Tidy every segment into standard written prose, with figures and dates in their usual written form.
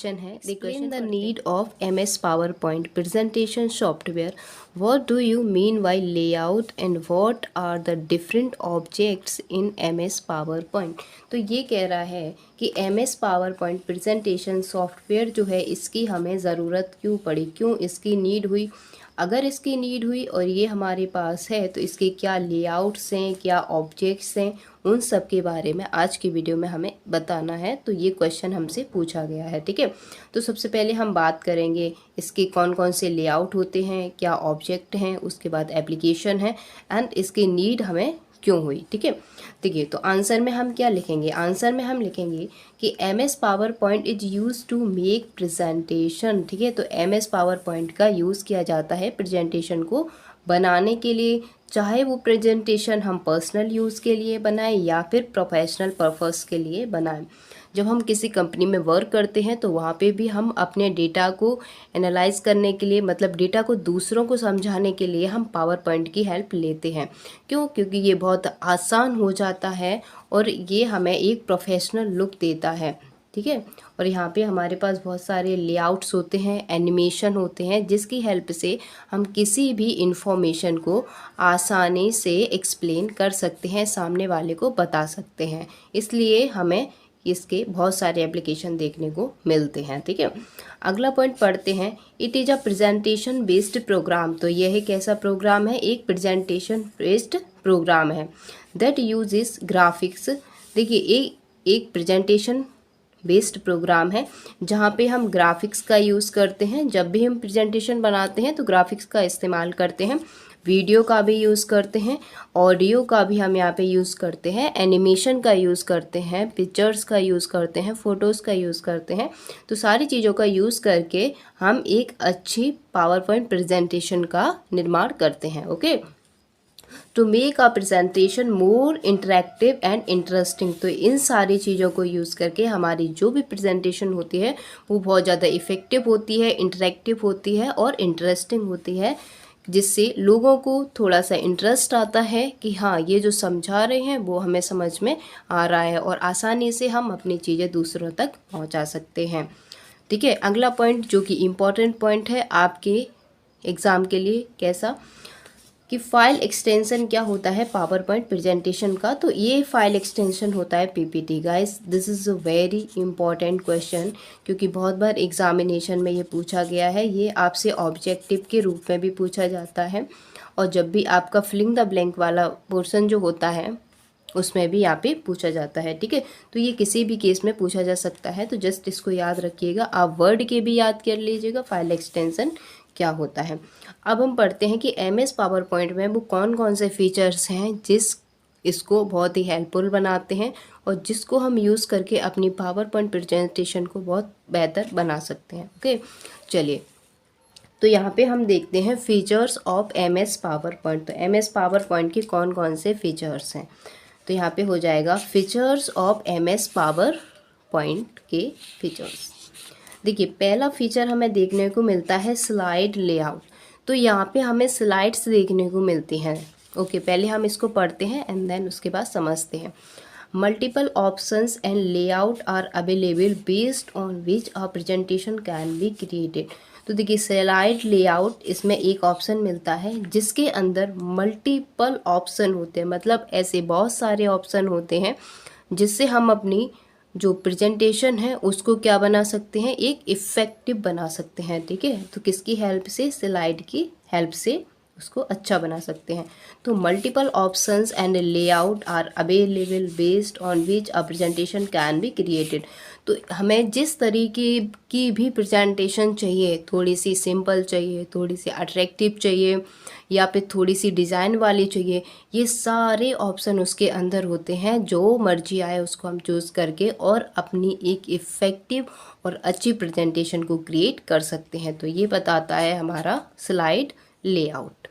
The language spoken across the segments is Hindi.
क्वेश्चन है, explain the need of MS PowerPoint presentation software. What do you mean by layout and what are the different objects in MS PowerPoint? तो ये कह रहा है कि MS PowerPoint presentation सॉफ्टवेयर जो है इसकी हमें ज़रूरत क्यों पड़ी, क्यों इसकी नीड हुई। अगर इसकी नीड हुई और ये हमारे पास है तो इसके क्या लेआउट्स हैं, क्या ऑब्जेक्ट्स हैं, उन सब के बारे में आज की वीडियो में हमें बताना है। तो ये क्वेश्चन हमसे पूछा गया है, ठीक है। तो सबसे पहले हम बात करेंगे इसके कौन कौन से लेआउट होते हैं, क्या ऑब्जेक्ट हैं, उसके बाद एप्लीकेशन है एंड इसकी नीड हमें क्यों हुई, ठीक है। देखिए, तो आंसर में हम क्या लिखेंगे, आंसर में हम लिखेंगे कि MS PowerPoint is use to make presentation, ठीक है। तो MS पावर पॉइंट का यूज़ किया जाता है प्रेजेंटेशन को बनाने के लिए, चाहे वो प्रेजेंटेशन हम पर्सनल यूज़ के लिए बनाएं या फिर प्रोफेशनल पर्पस के लिए बनाएं। जब हम किसी कंपनी में वर्क करते हैं तो वहाँ पे भी हम अपने डेटा को एनालाइज करने के लिए, मतलब डेटा को दूसरों को समझाने के लिए हम पावर पॉइंट की हेल्प लेते हैं। क्यों? क्योंकि ये बहुत आसान हो जाता है और ये हमें एक प्रोफेशनल लुक देता है, ठीक है। और यहाँ पे हमारे पास बहुत सारे लेआउट्स होते हैं, एनिमेशन होते हैं, जिसकी हेल्प से हम किसी भी इंफॉर्मेशन को आसानी से एक्सप्लेन कर सकते हैं, सामने वाले को बता सकते हैं। इसलिए हमें इसके बहुत सारे एप्लीकेशन देखने को मिलते हैं, ठीक है। अगला पॉइंट पढ़ते हैं, it is a presentation based program. तो यह एक ऐसा प्रोग्राम है, एक प्रेजेंटेशन बेस्ड प्रोग्राम है दैट यूजेस ग्राफिक्स। देखिए, एक प्रेजेंटेशन बेस्ड प्रोग्राम है जहाँ पे हम ग्राफिक्स का यूज़ करते हैं। जब भी हम प्रेजेंटेशन बनाते हैं तो ग्राफिक्स का इस्तेमाल करते हैं, वीडियो का भी यूज़ करते हैं, ऑडियो का भी हम यहाँ पे यूज़ करते हैं, एनिमेशन का यूज़ करते हैं, पिक्चर्स का यूज़ करते हैं, फ़ोटोज़ का यूज़ करते हैं। तो सारी चीज़ों का यूज़ करके हम एक अच्छी पावर पॉइंट प्रेजेंटेशन का निर्माण करते हैं, okay. To make a presentation more interactive and interesting. तो इन सारी चीज़ों को यूज़ करके हमारी जो भी प्रेजेंटेशन होती है वो बहुत ज़्यादा इफ़ेक्टिव होती है, इंटरेक्टिव होती है और इंटरेस्टिंग होती है, जिससे लोगों को थोड़ा सा इंटरेस्ट आता है कि हाँ, ये जो समझा रहे हैं वो हमें समझ में आ रहा है और आसानी से हम अपनी चीज़ें दूसरों तक पहुंचा सकते हैं, ठीक है। अगला पॉइंट जो कि इम्पॉर्टेंट पॉइंट है आपके एग्ज़ाम के लिए, कैसा कि फाइल एक्सटेंशन क्या होता है पावर पॉइंट प्रेजेंटेशन का। तो ये फाइल एक्सटेंशन होता है PPT। Guys, this is a very important question, क्योंकि बहुत बार एग्जामिनेशन में ये पूछा गया है। ये आपसे ऑब्जेक्टिव के रूप में भी पूछा जाता है और जब भी आपका फिलिंग द ब्लैंक वाला पोर्शन जो होता है उसमें भी यहाँ पे पूछा जाता है, ठीक है। तो ये किसी भी केस में पूछा जा सकता है, तो जस्ट इसको याद रखिएगा। आप वर्ड के भी याद कर लीजिएगा फाइल एक्सटेंशन क्या होता है। अब हम पढ़ते हैं कि MS पावर पॉइंट में वो कौन कौन से फीचर्स हैं जिस इसको बहुत ही हेल्पफुल बनाते हैं और जिसको हम यूज़ करके अपनी पावर पॉइंट प्रेजेंटेशन को बहुत बेहतर बना सकते हैं, ओके। चलिए, तो यहाँ पे हम देखते हैं features of MS power point. तो MS पावर पॉइंट के कौन कौन से फीचर्स हैं, तो यहाँ पे हो जाएगा features of MS power point के फीचर्स। देखिए, पहला फीचर हमें देखने को मिलता है स्लाइड लेआउट। तो यहाँ पे हमें स्लाइड्स देखने को मिलती हैं, ओके। पहले हम इसको पढ़ते हैं एंड देन उसके बाद समझते हैं। Multiple options and layout are available based on which a presentation can be created. तो देखिए, स्लाइड लेआउट, इसमें एक ऑप्शन मिलता है जिसके अंदर मल्टीपल ऑप्शन होते हैं, मतलब ऐसे बहुत सारे ऑप्शन होते हैं जिससे हम अपनी जो प्रेजेंटेशन है उसको क्या बना सकते हैं, एक इफ़ेक्टिव बना सकते हैं, ठीक है। तो किसकी हेल्प से, स्लाइड की हेल्प से उसको अच्छा बना सकते हैं। तो multiple options and layout are available based on which a presentation can be created. तो हमें जिस तरीके की भी प्रेजेंटेशन चाहिए, थोड़ी सी सिंपल चाहिए, थोड़ी सी अट्रैक्टिव चाहिए या फिर थोड़ी सी डिज़ाइन वाली चाहिए, ये सारे ऑप्शन उसके अंदर होते हैं। जो मर्जी आए उसको हम चूज़ करके और अपनी एक इफ़ेक्टिव और अच्छी प्रेजेंटेशन को क्रिएट कर सकते हैं। तो ये बताता है हमारा स्लाइड लेआउट।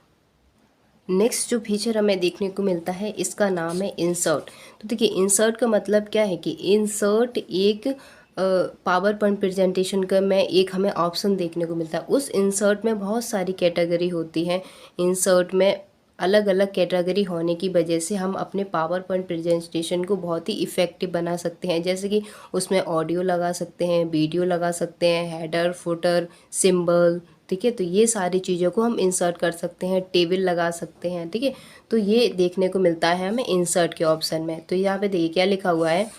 नेक्स्ट जो फीचर हमें देखने को मिलता है इसका नाम है इंसर्ट। तो देखिए, इंसर्ट का मतलब क्या है कि इंसर्ट एक पावर पॉइंट प्रेजेंटेशन का में एक हमें ऑप्शन देखने को मिलता है। उस इंसर्ट में बहुत सारी कैटेगरी होती है। इंसर्ट में अलग अलग कैटेगरी होने की वजह से हम अपने पावर पॉइंट प्रेजेंटेशन को बहुत ही इफ़ेक्टिव बना सकते हैं। जैसे कि उसमें ऑडियो लगा सकते हैं, वीडियो लगा सकते हैं, हेडर, फुटर, सिंबल, ठीक है। तो ये सारी चीज़ों को हम इंसर्ट कर सकते हैं, टेबल लगा सकते हैं, ठीक है। तो ये देखने को मिलता है हमें इंसर्ट के ऑप्शन में। तो यहाँ पे देखिए क्या लिखा हुआ है,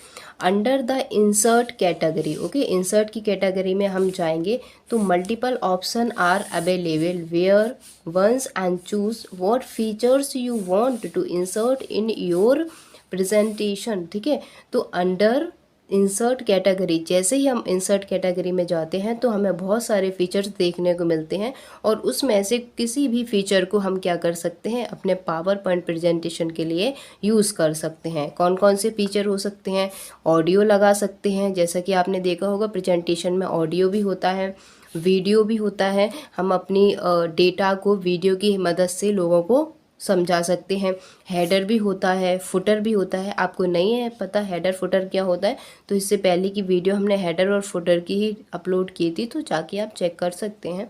under the insert category. Okay, insert की कैटेगरी में हम जाएंगे तो multiple option are available where once and choose what features you want to insert in your presentation, ठीक है। तो अंडर इंसर्ट कैटेगरी, जैसे ही हम इंसर्ट कैटेगरी में जाते हैं तो हमें बहुत सारे फीचर्स देखने को मिलते हैं और उसमें से किसी भी फीचर को हम क्या कर सकते हैं, अपने पावर पॉइंट प्रेजेंटेशन के लिए यूज़ कर सकते हैं। कौन कौन से फीचर हो सकते हैं, ऑडियो लगा सकते हैं, जैसा कि आपने देखा होगा प्रेजेंटेशन में ऑडियो भी होता है, वीडियो भी होता है। हम अपनी डेटा को वीडियो की मदद से लोगों को समझा सकते हैं। हेडर भी होता है, फुटर भी होता है। आपको नहीं है पता हेडर फुटर क्या होता है, तो इससे पहले की वीडियो हमने हेडर और फुटर की ही अपलोड की थी, तो जाके आप चेक कर सकते हैं,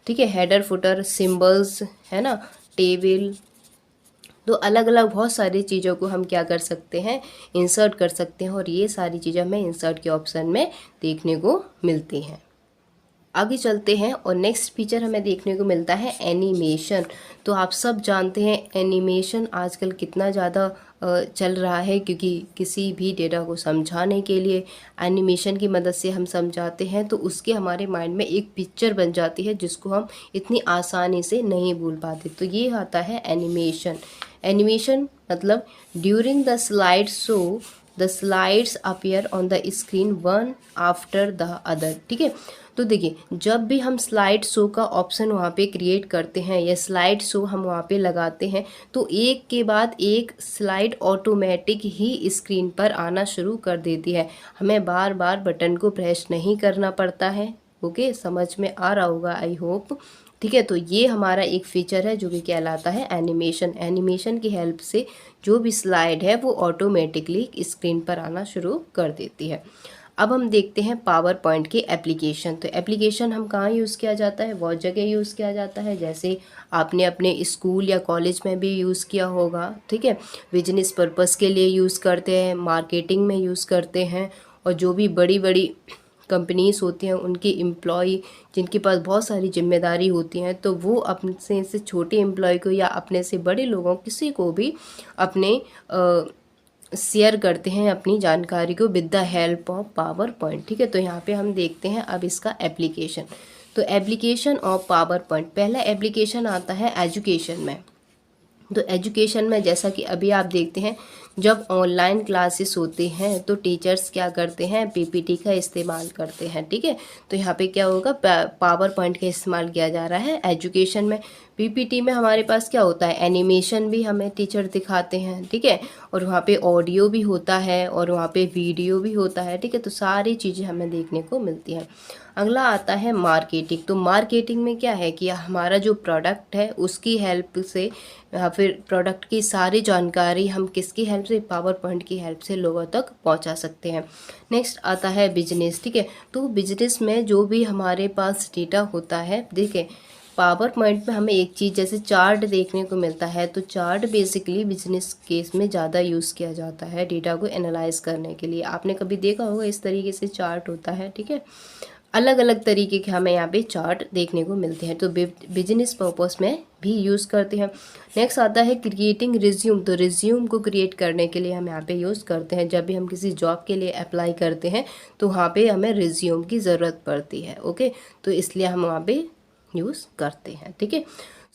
ठीक है। हेडर, फुटर, सिंबल्स, है ना, टेबल, तो अलग अलग बहुत सारी चीज़ों को हम क्या कर सकते हैं, इंसर्ट कर सकते हैं और ये सारी चीज़ें हमें इंसर्ट के ऑप्शन में देखने को मिलती हैं। आगे चलते हैं और नेक्स्ट फीचर हमें देखने को मिलता है एनिमेशन। तो आप सब जानते हैं एनिमेशन आजकल कितना ज़्यादा चल रहा है, क्योंकि किसी भी डेटा को समझाने के लिए एनिमेशन की मदद से हम समझाते हैं तो उसके हमारे माइंड में एक पिक्चर बन जाती है जिसको हम इतनी आसानी से नहीं भूल पाते। तो ये आता है एनिमेशन। एनिमेशन मतलब during the slide show the slides appear on the screen one after the other, ठीक है। तो देखिए जब भी हम स्लाइड शो का ऑप्शन वहाँ पे क्रिएट करते हैं या स्लाइड शो हम वहाँ पे लगाते हैं तो एक के बाद एक स्लाइड ऑटोमेटिक ही स्क्रीन पर आना शुरू कर देती है। हमें बार बार बटन को प्रेस नहीं करना पड़ता है। ओके, समझ में आ रहा होगा आई होप, ठीक है। तो ये हमारा एक फीचर है जो कि कहलाता है एनिमेशन। एनिमेशन की हेल्प से जो भी स्लाइड है वो ऑटोमेटिकली स्क्रीन पर आना शुरू कर देती है। अब हम देखते हैं पावर पॉइंट के एप्लीकेशन। तो एप्लीकेशन हम कहाँ यूज़ किया जाता है, बहुत जगह यूज़ किया जाता है। जैसे आपने अपने स्कूल या कॉलेज में भी यूज़ किया होगा, ठीक है। बिजनेस पर्पस के लिए यूज़ करते हैं, मार्केटिंग में यूज़ करते हैं, और जो भी बड़ी बड़ी कंपनीज होती हैं उनके एम्प्लॉय जिनके पास बहुत सारी जिम्मेदारी होती हैं तो वो अपने से छोटे एम्प्लॉय को या अपने से बड़े लोगों किसी को भी अपने शेयर करते हैं अपनी जानकारी को with the help of power point, ठीक है। तो यहाँ पे हम देखते हैं अब इसका एप्लीकेशन। तो एप्लीकेशन ऑफ पावर पॉइंट, पहला एप्लीकेशन आता है एजुकेशन में। तो एजुकेशन में जैसा कि अभी आप देखते हैं जब ऑनलाइन क्लासेस होते हैं तो टीचर्स क्या करते हैं, पीपीटी का इस्तेमाल करते हैं, ठीक है। तो यहाँ पे क्या होगा, पावर पॉइंट का इस्तेमाल किया जा रहा है एजुकेशन में। पीपीटी में हमारे पास क्या होता है, एनिमेशन भी हमें टीचर दिखाते हैं, ठीक है, और वहाँ पे ऑडियो भी होता है और वहाँ पे वीडियो भी होता है, ठीक है। तो सारी चीज़ें हमें देखने को मिलती हैं। अगला आता है मार्केटिंग। तो मार्केटिंग में क्या है कि हमारा जो प्रोडक्ट है उसकी हेल्प से या फिर प्रोडक्ट की सारी जानकारी हम किसकी हेल्प से, पावर पॉइंट की हेल्प से लोगों तक पहुंचा सकते हैं। नेक्स्ट आता है बिजनेस, ठीक है। तो बिजनेस में जो भी हमारे पास डेटा होता है, देखिए पावर पॉइंट में हमें एक चीज़ जैसे चार्ट देखने को मिलता है, तो चार्ट बेसिकली बिजनेस केस में ज़्यादा यूज़ किया जाता है डेटा को एनालाइज करने के लिए। आपने कभी देखा होगा इस तरीके से चार्ट होता है, ठीक है। अलग अलग तरीके के हमें यहाँ पे चार्ट देखने को मिलते हैं, तो बिजनेस पर्पस में भी यूज़ करते हैं। नेक्स्ट आता है क्रिएटिंग रिज्यूम। तो रिज्यूम को क्रिएट करने के लिए हम यहाँ पे यूज़ करते हैं। जब भी हम किसी जॉब के लिए अप्लाई करते हैं तो वहाँ पे हमें रिज्यूम की ज़रूरत पड़ती है, ओके, तो इसलिए हम वहाँ पे यूज़ करते हैं, ठीक है।